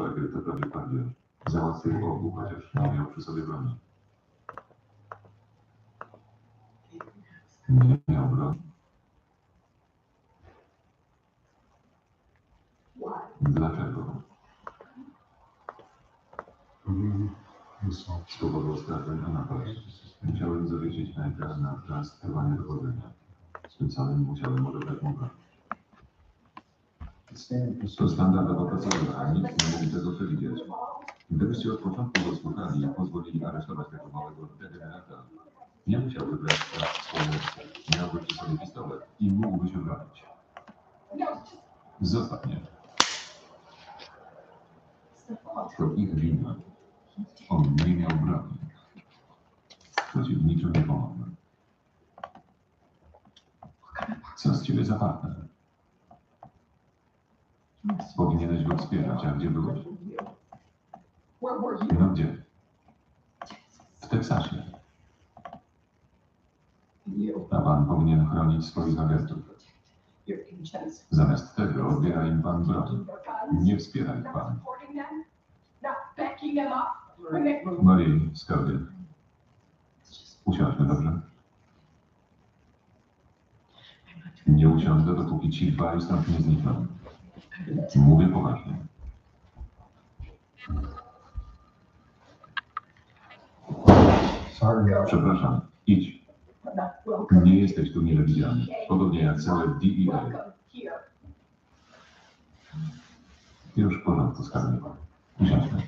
szwagier to prawie pagier. Załatwił obu, chociaż nie miał przy sobie broni. Nie miał broni. Dlaczego? Z powodu oskarżeń o napaść. Musiałem zawiesić Henka na czas trwania dochodzenia. Z tym samym musiałem odebrać mu broń. To standardowa procedura, nikt nie mógł tego przewidzieć. Gdybyście od początku go słuchali i pozwolili aresztować tego małego degenerata, nie musiałby brać spraw w swoje ręce. Miałby przy sobie pistolet i mógłby się bronić. Zostaw mnie. To ich wina. On nie miał broni. Przeciwniczo nie pomogłem. Co z ciebie za partner? Powinieneś go wspierać, a gdzie byłeś? No gdzie? W Teksasie. A pan powinien chronić swoich agentów. Zamiast tego odbiera im pan broń. Nie wspiera ich pan. Marii, skarbie. Usiądźmy, dobrze? Nie usiądę, dopóki ci dwaj stąd nie znikną. Mówię poważnie. Przepraszam, idź. Nie jesteś tu mile widziany. Podobnie jak całe DEA. Już w porządku, skarbie. Usiądźmy.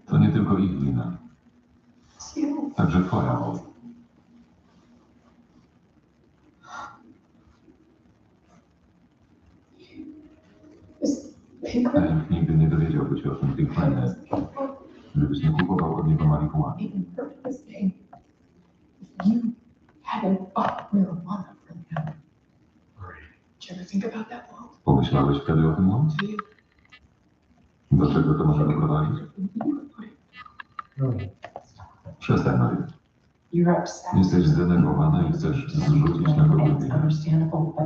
To nie tylko ich wina. Także twoja. Hank nigdy nie dowiedziałby się o tym Big Fine, gdybyś nie kupował od niego marihuany. Pomyślałeś wtedy o tym, Łącz? Do czego to może doprowadzić? Przestań, Maria. Jesteś zdenerwowana i chcesz zrzucić na kogoś winę.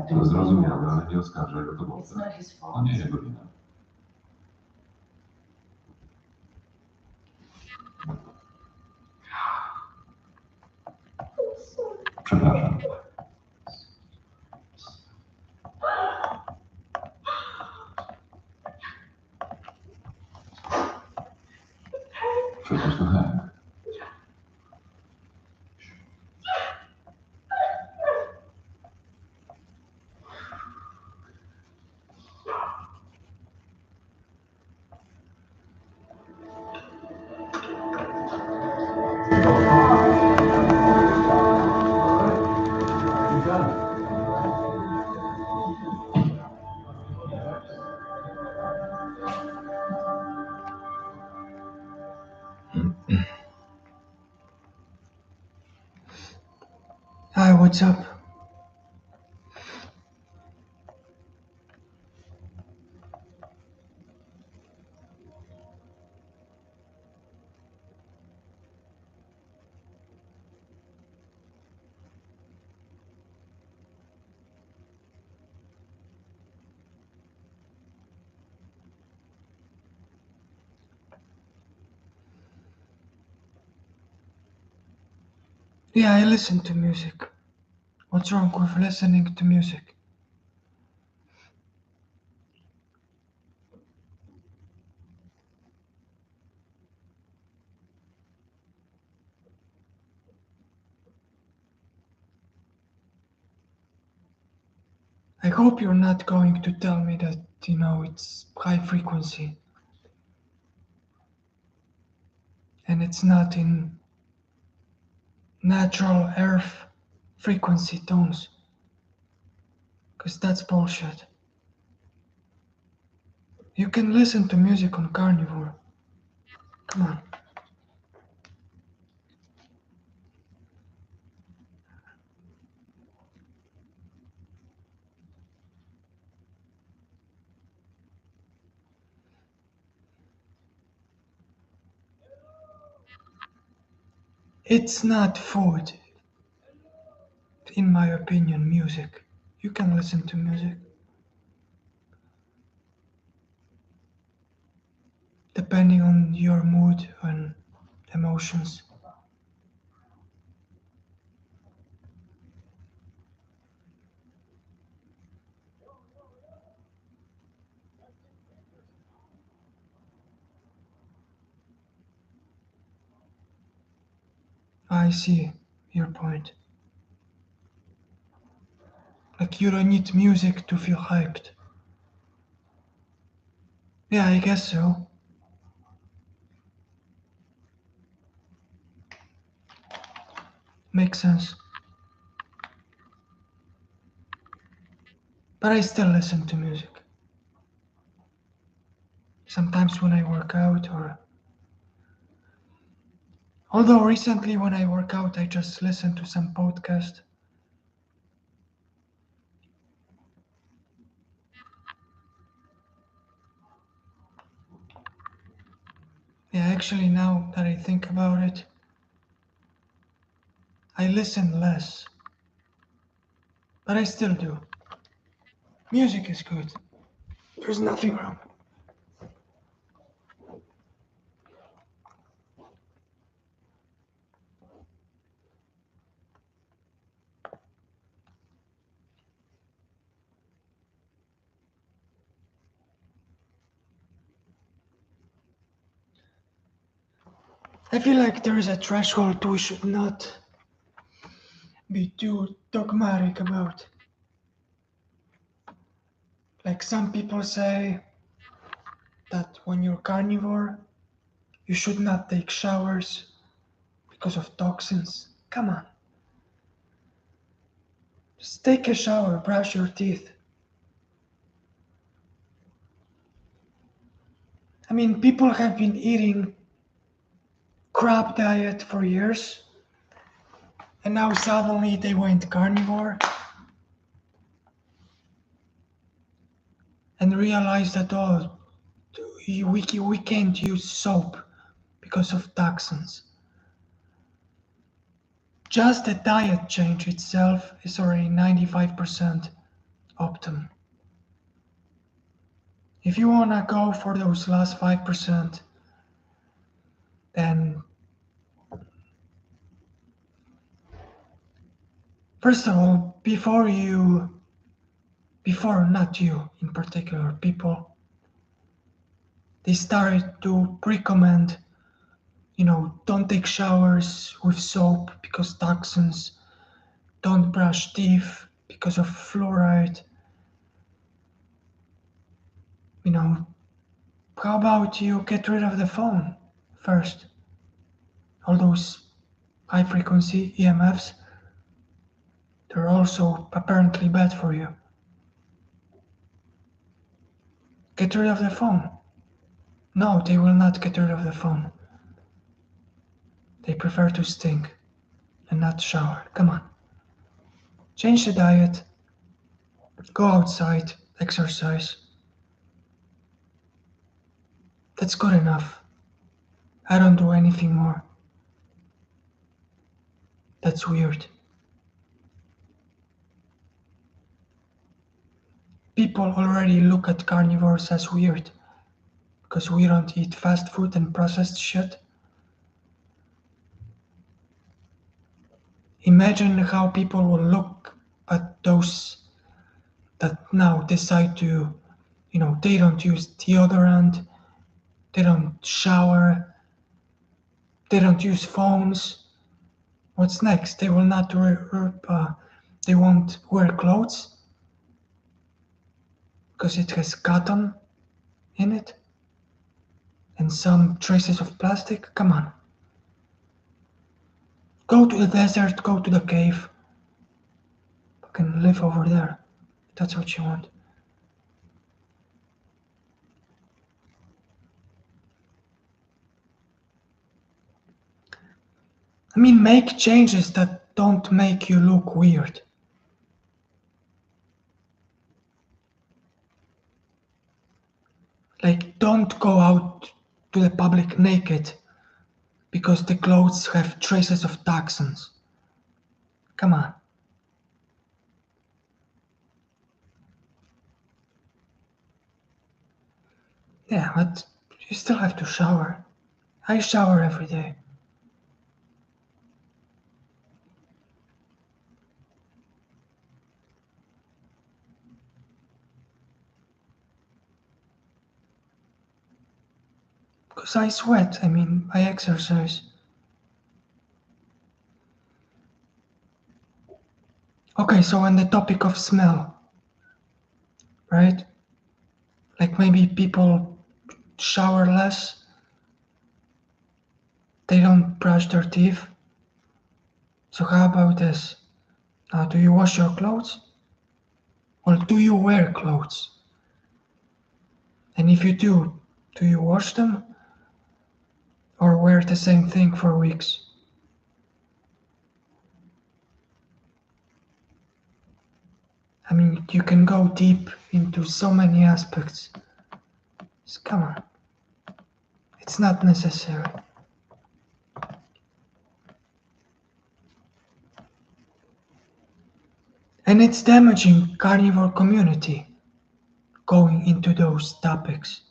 To zrozumiałe, ale nie oskarżaj o to mocno. To nie jego wina. Przepraszam. Przecież to Hank. Hi, what's up? Yeah, I listen to music. What's wrong with listening to music? I hope you're not going to tell me that, it's high frequency. And it's not in natural earth frequency tones. Because that's bullshit. You can listen to music on Carnivore. Come on. It's not food, in my opinion, music. You can listen to music. Depending on your mood and emotions. I see your point. Like you don't need music to feel hyped. Yeah, I guess so. Makes sense. But I still listen to music. Sometimes when I work out or although recently when I work out I just listen to some podcast. Yeah, actually now that I think about it, I listen less. But I still do. Music is good. There's nothing wrong. I feel like there is a threshold we should not be too dogmatic about. Like some people say that when you're carnivore, you should not take showers because of toxins. Come on. Just take a shower, brush your teeth. I mean, people have been eating crap diet for years, and now suddenly they went carnivore and realized that, oh, we can't use soap because of toxins. Just the diet change itself is already 95% optimum. If you wanna go for those last 5%, then first of all, before not you in particular, people, they started to recommend, don't take showers with soap because toxins, don't brush teeth because of fluoride. You know, how about you get rid of the phone first? All those high frequency EMFs, they're also apparently bad for you. Get rid of the phone. No, they will not get rid of the phone. They prefer to stink and not shower. Come on. Change the diet. Go outside. Exercise. That's good enough. I don't do anything more. That's weird. People already look at carnivores as weird because we don't eat fast food and processed shit. Imagine how people will look at those that now decide to, they don't use deodorant, they don't shower, they don't use phones. What's next? They will not they won't wear clothes because it has cotton in it and some traces of plastic. Come on. Go to the desert, go to the cave. You can live over there. If that's what you want. I mean, make changes that don't make you look weird. Like, don't go out to the public naked because the clothes have traces of toxins. Come on. Yeah, but you still have to shower. I shower every day. Because I sweat, I exercise. Okay, so on the topic of smell, right? Like maybe people shower less, they don't brush their teeth. So how about this? Do you wash your clothes? Or do you wear clothes? And if you do you wash them? Or wear the same thing for weeks? You can go deep into so many aspects. So come on. It's not necessary. And it's damaging carnivore community going into those topics.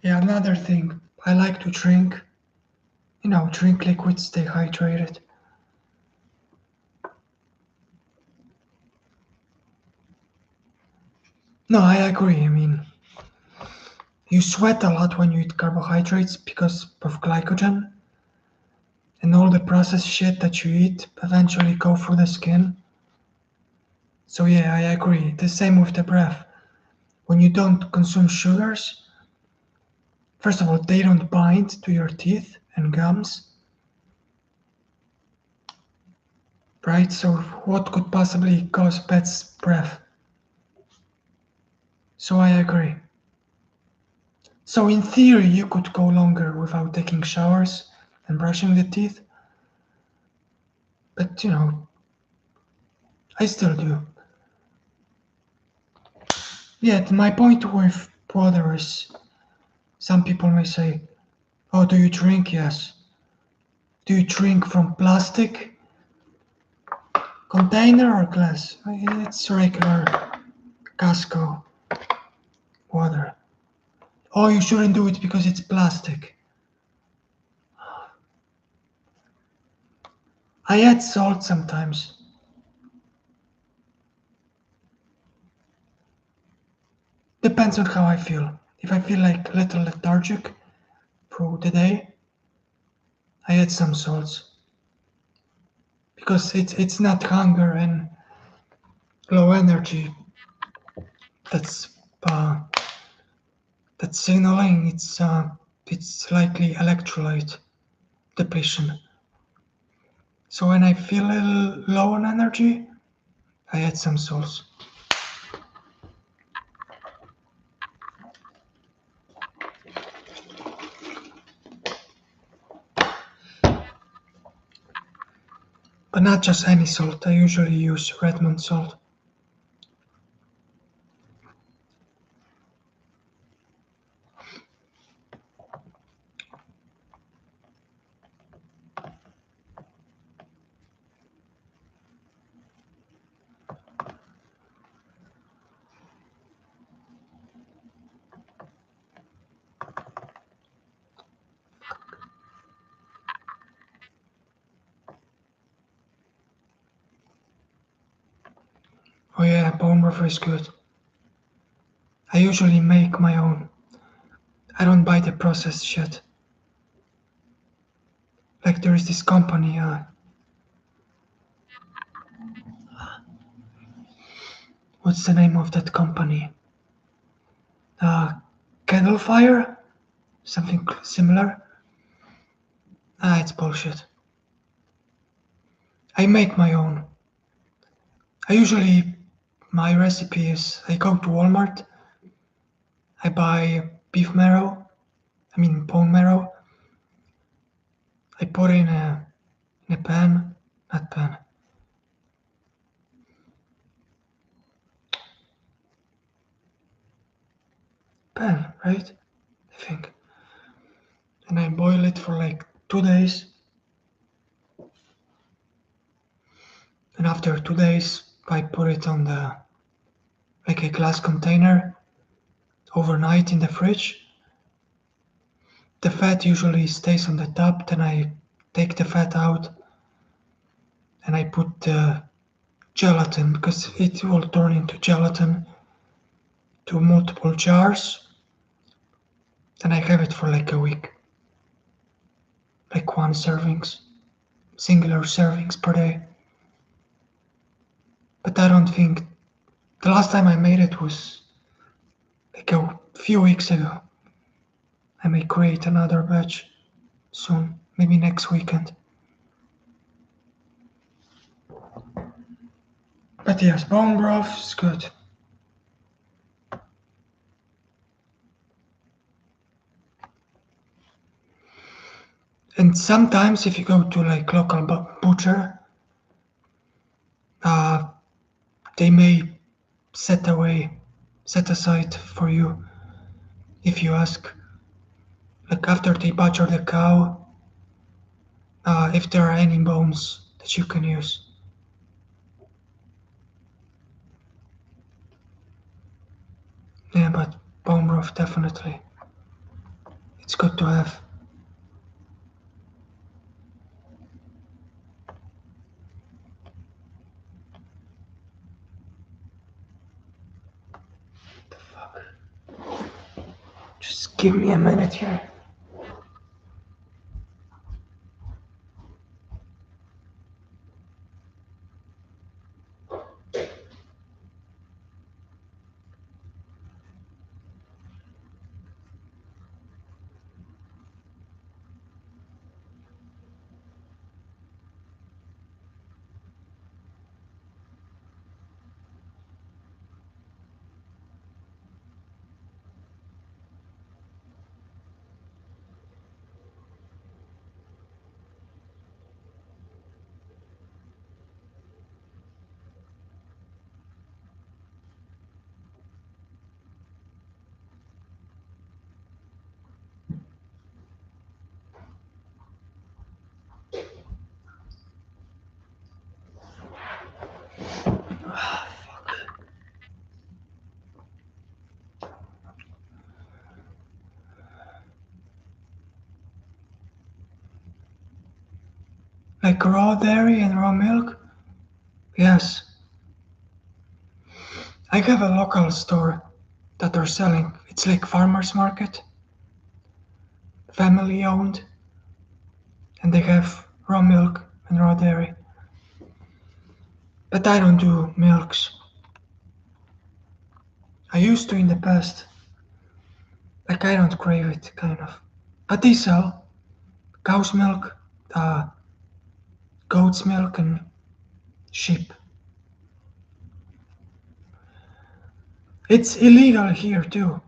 Yeah, another thing, I like to drink. Drink liquids, stay hydrated. No, I agree. You sweat a lot when you eat carbohydrates because of glycogen, and all the processed shit that you eat eventually go through the skin. So yeah, I agree. The same with the breath. When you don't consume sugars, first of all, they don't bind to your teeth and gums, right? So what could possibly cause bad breath? So I agree. So in theory, you could go longer without taking showers and brushing the teeth, but I still do. Yet my point with water is, some people may say, "Oh, do you drink?" Yes. Do you drink from plastic container or glass? It's regular Costco water. Oh, you shouldn't do it because it's plastic. I add salt sometimes. Depends on how I feel. If I feel like a little lethargic through the day, I add some salts. Because it's not hunger and low energy that's uh, that's signaling. It's likely electrolyte depletion. So when I feel a little low on energy, I add some salts. But not just any salt. I usually use Redmond salt. Oh yeah, bone broth is good. I usually make my own. I don't buy the processed shit. Like there is this company, what's the name of that company? uh, candle fire, something similar. It's bullshit. I make my own. My recipe is I go to Walmart, I buy beef marrow, bone marrow, I put it in a pan, not pan, pan, right? I think. And I boil it for like 2 days. And after 2 days, I put it on like a glass container overnight in the fridge. The fat usually stays on the top, then I take the fat out and I put the gelatin because it will turn into gelatin to multiple jars. Then I have it for like a week. Like singular servings per day. But I don't think the last time I made it was like a few weeks ago. I may create another batch soon, maybe next weekend. But yes, bone broth is good. And sometimes if you go to like local butcher, they may set aside for you if you ask. Like after they butcher the cow, if there are any bones that you can use. Yeah, but bone broth definitely. It's good to have. The fuck? Just give me a minute here. Like raw dairy and raw milk? Yes. I have a local store that are selling. It's like farmers market, family owned, and they have raw milk and raw dairy. But I don't do milks. I used to in the past. Like I don't crave it, kind of. But they sell cow's milk, uh, goat's milk, and sheep. It's illegal here too.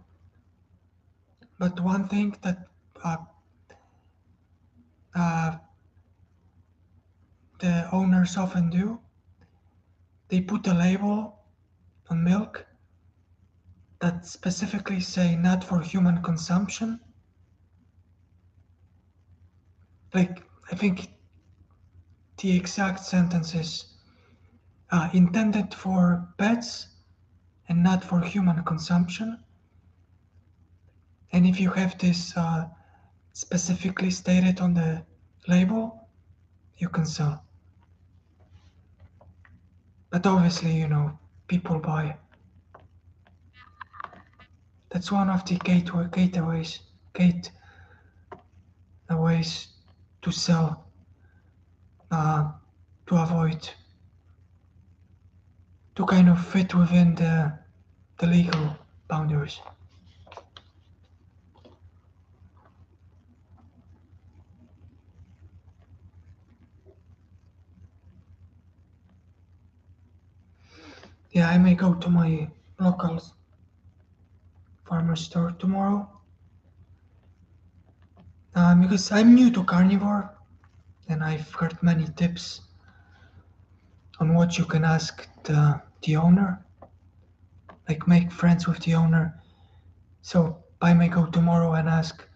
But one thing that uh, uh, the owners often do, they put a label on milk that specifically say not for human consumption. Like I think the exact sentence is intended for pets and not for human consumption. And if you have this specifically stated on the label, you can sell. But obviously, people buy. That's one of the gateways to sell, to avoid, to kind of fit within the legal boundaries. Yeah, I may go to my local farmer store tomorrow. Because I'm new to carnivore and I've heard many tips on what you can ask the owner, like make friends with the owner. So I may go tomorrow and ask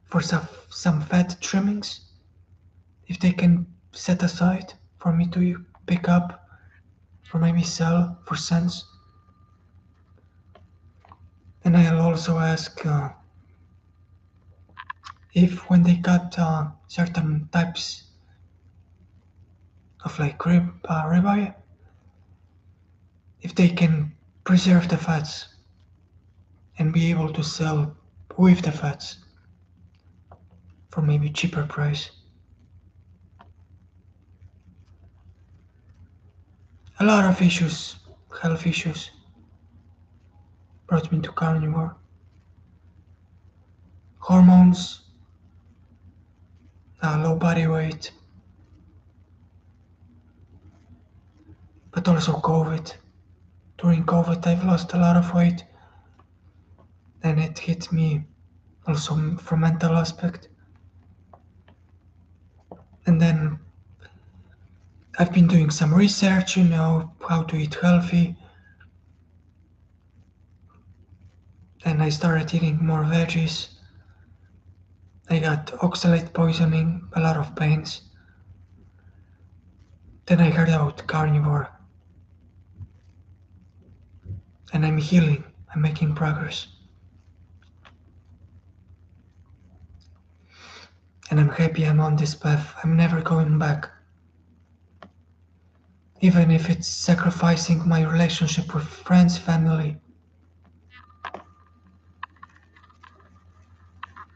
for some fat trimmings if they can set aside for me to pick up or maybe sell for cents. And I'll also ask if when they cut certain types of like ribeye, if they can preserve the fats and be able to sell with the fats for maybe cheaper price. A lot of issues, health issues, brought me to carnivore. Hormones, low body weight, but also COVID. During COVID, I've lost a lot of weight, and it hit me also from mental aspect. And then I've been doing some research, how to eat healthy, and I started eating more veggies. I got oxalate poisoning, a lot of pains. Then I heard about carnivore, and I'm healing, I'm making progress. And I'm happy I'm on this path, I'm never going back. Even if it's sacrificing my relationship with friends, family.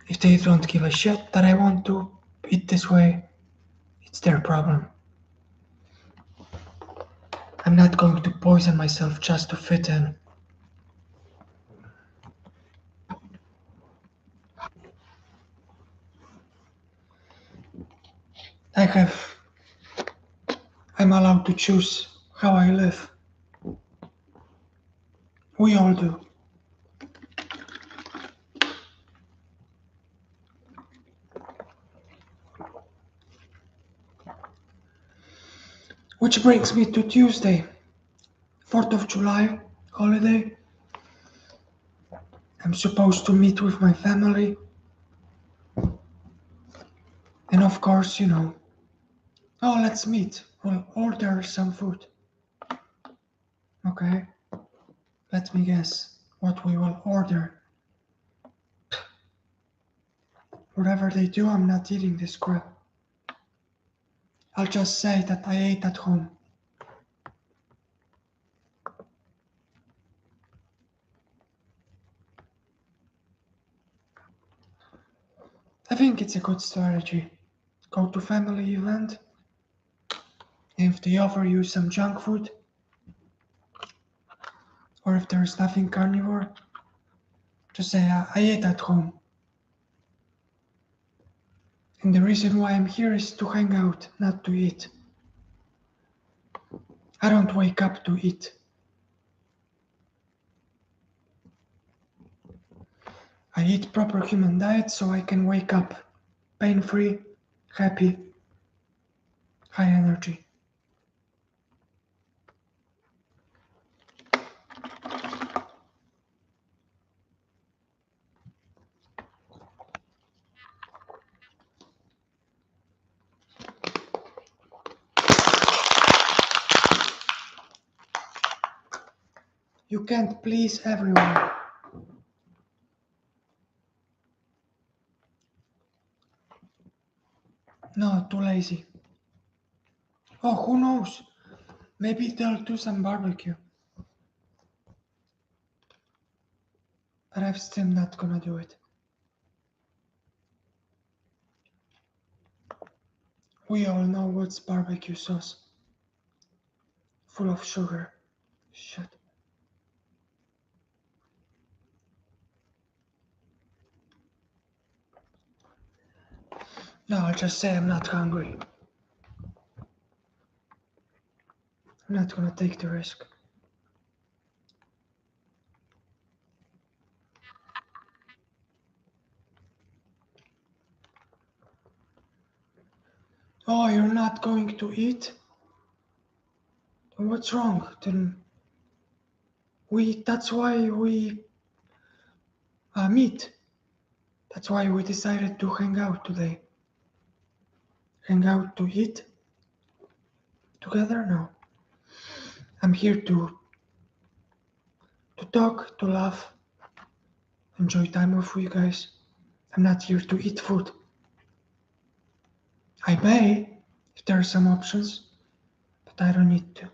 If they don't give a shit that I want to eat this way, it's their problem. I'm not going to poison myself just to fit in. I have I'm allowed to choose how I live. We all do. Which brings me to Tuesday, 4th of July, holiday. I'm supposed to meet with my family. And of course, oh, let's meet. We'll order some food. Okay, let me guess what we will order. Whatever they do, I'm not eating this crap. I'll just say that I ate at home. I think it's a good strategy. Go to family event. If they offer you some junk food, or if there's nothing carnivore, just say I ate at home. And the reason why I'm here is to hang out, not to eat. I don't wake up to eat. I eat proper human diet so I can wake up pain-free, happy, high energy. You can't please everyone. No, too lazy. Oh, who knows? Maybe they'll do some barbecue. But I'm still not gonna do it. We all know what's barbecue sauce. Full of sugar. Shit. No, I'll just say I'm not hungry. I'm not gonna take the risk. Oh, you're not going to eat? What's wrong? Then that's why we meet. That's why we decided to hang out today. Hang out to eat together? No. I'm here to talk, to laugh, enjoy time with you guys. I'm not here to eat food. I may, if there are some options, but I don't need to.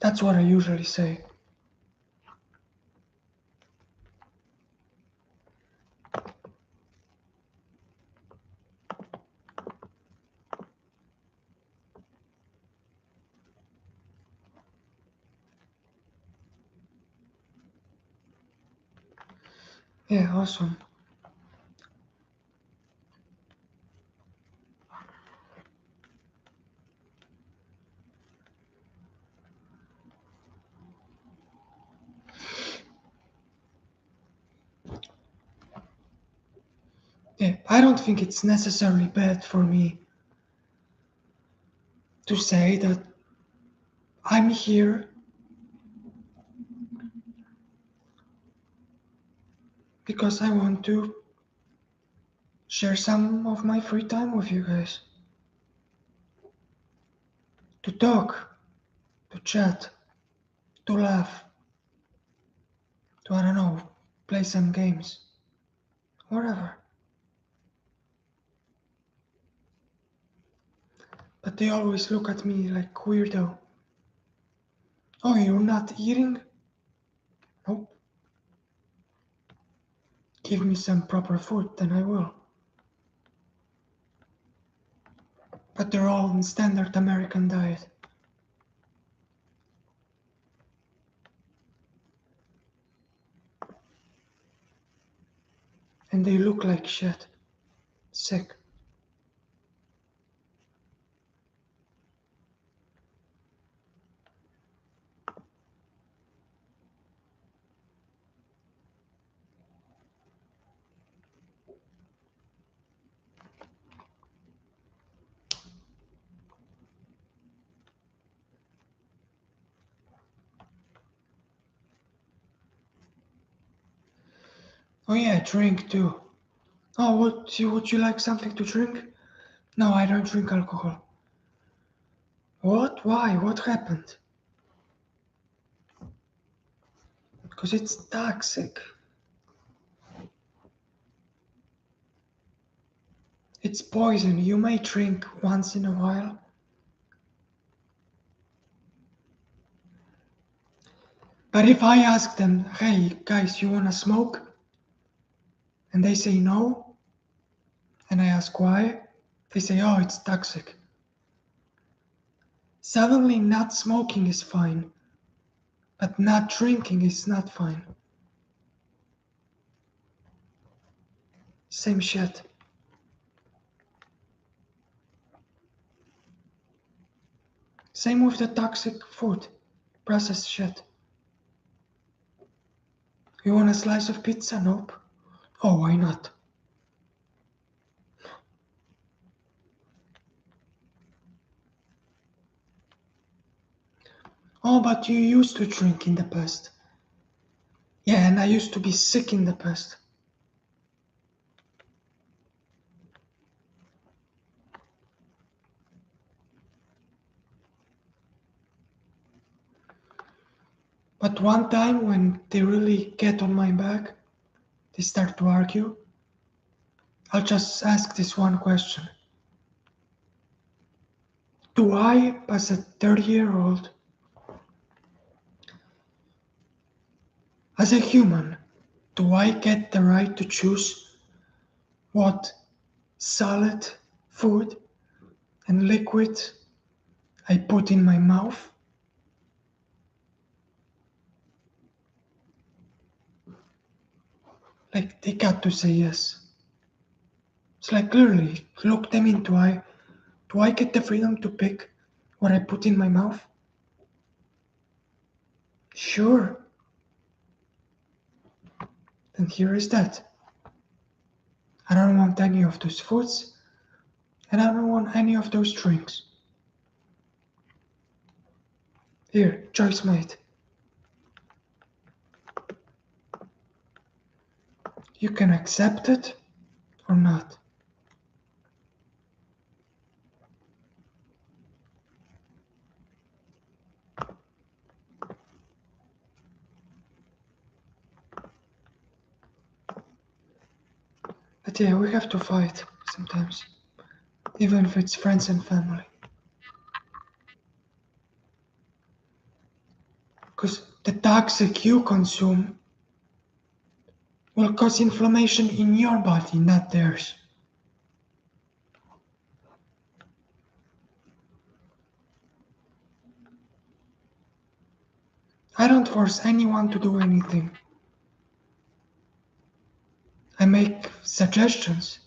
That's what I usually say. Yeah, awesome. Yeah, I don't think it's necessarily bad for me to say that I'm here because I want to share some of my free time with you guys. To talk, to chat, to laugh, to, I don't know, play some games, whatever. But they always look at me like weirdo. Oh, you're not eating? Nope. Give me some proper food, then I will. But they're all in standard American diet. And they look like shit. Sick. Oh yeah, drink too. Oh, would you like something to drink? No, I don't drink alcohol. What? Why? What happened? Because it's toxic. It's poison. You may drink once in a while. But if I ask them, hey guys, you wanna smoke? And they say no, and I ask why, they say, oh, it's toxic. Suddenly, not smoking is fine, but not drinking is not fine. Same shit. Same with the toxic food, processed shit. You want a slice of pizza? Nope. Oh, why not? Oh, but you used to drink in the past. Yeah, and I used to be sick in the past. But one time when they really get on my back, they start to argue, I'll just ask this one question. Do I, as a 30-year-old, as a human, do I get the right to choose what solid food and liquid I put in my mouth? Like, they got to say yes. It's like, literally, look them into eye. Do I get the freedom to pick what I put in my mouth? Sure. then here is that. I don't want any of those foods, and I don't want any of those drinks. Here, choice made. You can accept it or not. But yeah, we have to fight sometimes, even if it's friends and family. Because the toxic you consume will cause inflammation in your body, not theirs. I don't force anyone to do anything. I make suggestions.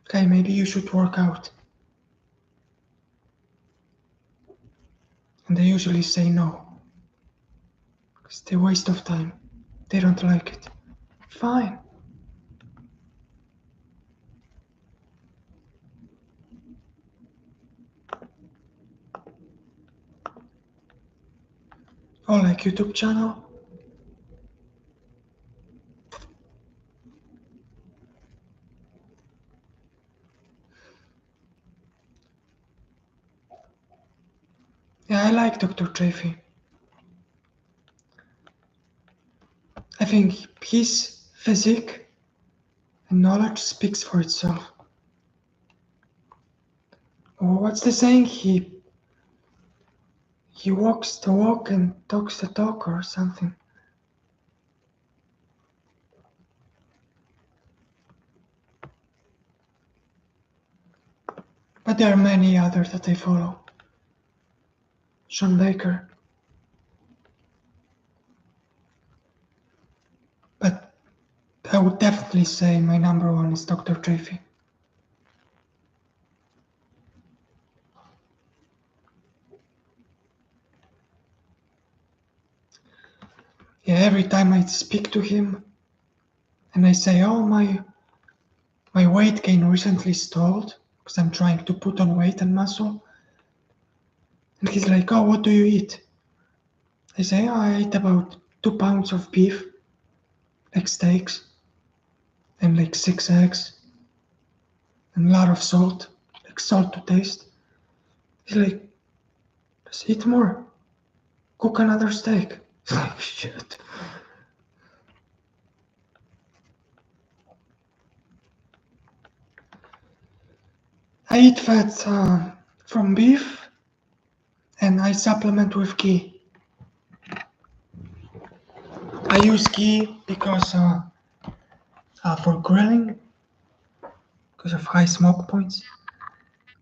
Okay, maybe you should work out. And they usually say no. It's a waste of time. They don't like it. Fine. Oh, like YouTube channel? Yeah, I like Dr. Chaffee. I think his physique and knowledge speaks for itself. Oh, what's the saying? He walks the walk and talks the talk or something. But there are many others that I follow. Sean Baker. But I would definitely say my number one is Dr. Chaffee. Yeah, every time I speak to him and I say, oh, my weight gain recently stalled because I'm trying to put on weight and muscle. And he's like, oh, what do you eat? I say, oh, I eat about 2 pounds of beef, like steaks, and like 6 eggs, and a lot of salt, like salt to taste. He's like, just eat more. Cook another steak. It's like, shit. I eat fat from beef, and I supplement with ghee. I use ghee because for grilling, because of high smoke points,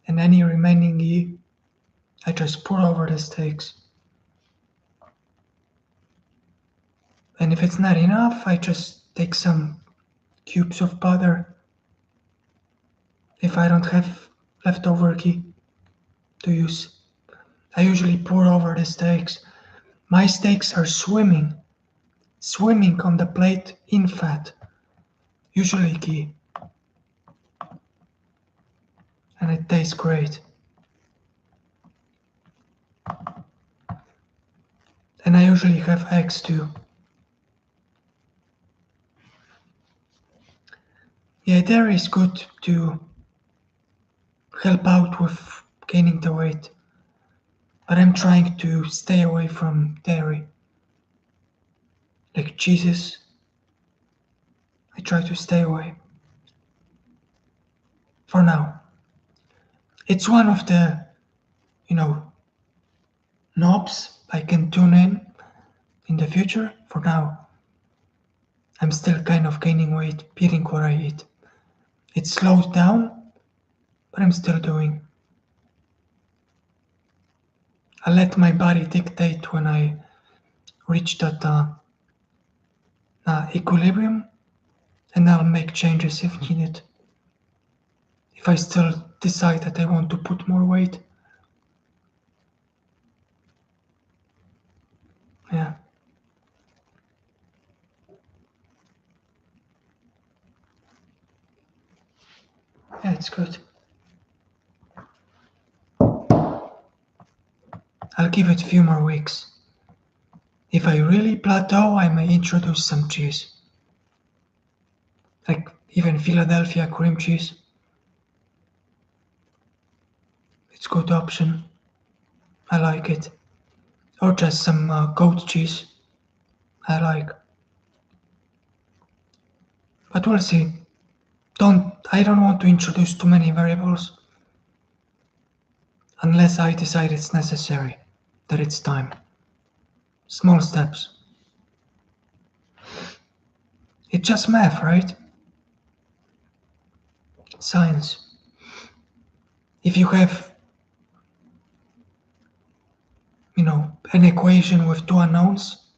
and any remaining ghee, I just pour over the steaks. And if it's not enough, I just take some cubes of butter if I don't have leftover ghee to use. I usually pour over the steaks. My steaks are swimming on the plate in fat, usually ghee. And it tastes great. And I usually have eggs too. Yeah, dairy is good to help out with gaining the weight, but I'm trying to stay away from dairy. Like cheeses, I try to stay away. For now. It's one of the, knobs I can tune in the future. For now, I'm still kind of gaining weight, eating what I eat. It slowed down, but I'm still doing. I let my body dictate when I reach that equilibrium, and I'll make changes if needed. If I still decide that I want to put more weight, yeah. it's good. I'll give it a few more weeks. If I really plateau, I may introduce some cheese. Like even Philadelphia cream cheese. It's a good option. I like it. Or just some goat cheese. I like. But we'll see. I don't want to introduce too many variables unless I decide it's necessary, that it's time. Small steps. It's just math, right? Science. If you have, an equation with two unknowns,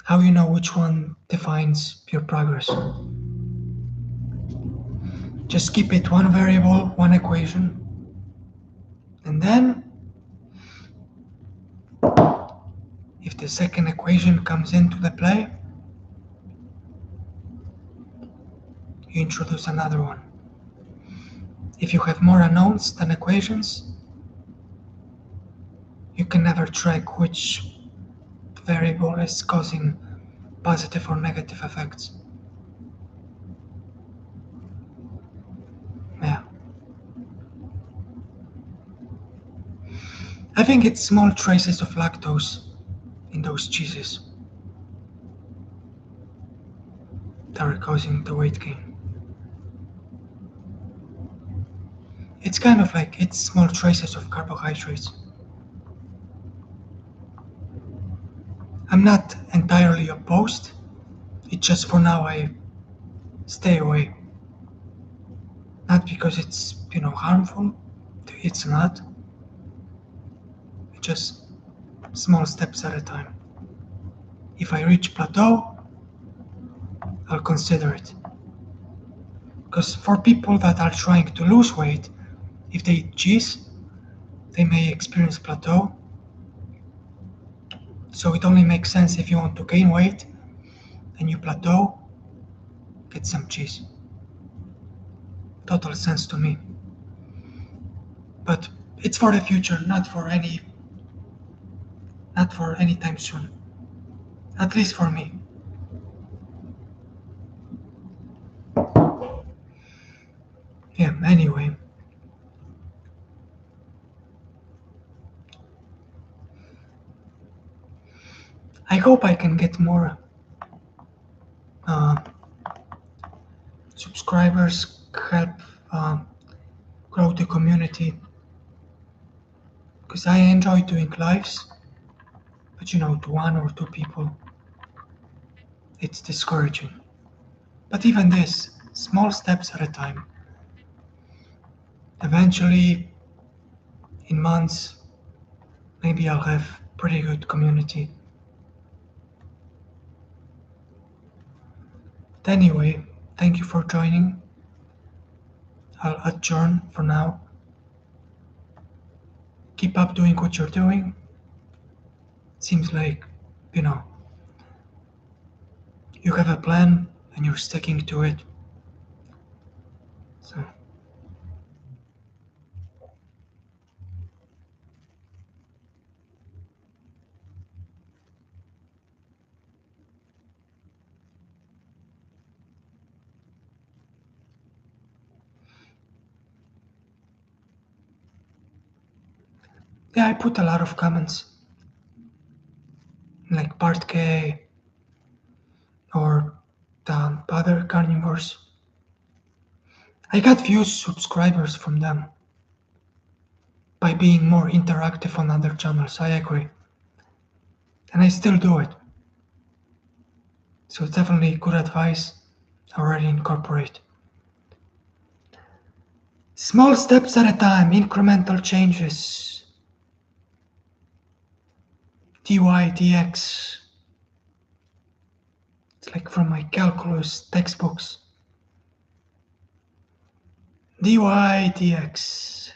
how you know which one defines your progress? Just keep it one variable, one equation, and then if the second equation comes into the play, you introduce another one. If you have more unknowns than equations, you can never track which variable is causing positive or negative effects. Yeah. I think it's small traces of lactose in those cheeses that are causing the weight gain. It's kind of like it's small traces of carbohydrates. I'm not entirely opposed, it's just for now I stay away. Not because it's, harmful, it's not. It's just small steps at a time. If I reach plateau, I'll consider it. Because for people that are trying to lose weight, if they eat cheese, they may experience plateau. So it only makes sense if you want to gain weight and you plateau, get some cheese. Total sense to me. But it's for the future, not for any time soon. At least for me. Yeah, anyway. I hope I can get more subscribers, help grow the community. Because I enjoy doing lives, but to one or two people, it's discouraging. But even this, small steps at a time. Eventually, in months, maybe I'll have pretty good community. But anyway, thank you for joining. I'll adjourn for now. Keep up doing what you're doing. Seems like, you have a plan and you're sticking to it. So, yeah, I put a lot of comments, like Part K or the other carnivores. I got few subscribers from them by being more interactive on other channels, I agree. And I still do it. So it's definitely good advice I already incorporate. Small steps at a time, incremental changes. dy dx. It's like from my calculus textbooks. dy dx.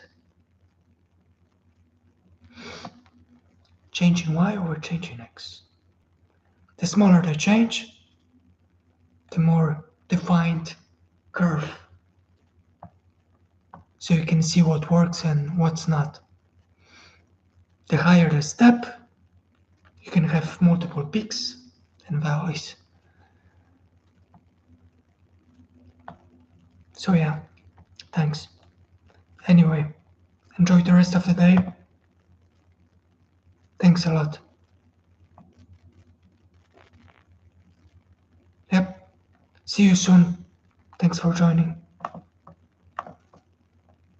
Changing y over changing x. The smaller the change, the more defined curve so you can see what works and what's not. The higher the step, you can have multiple peaks and valleys. So yeah, thanks. Anyway, enjoy the rest of the day. Thanks a lot. Yep, see you soon. Thanks for joining.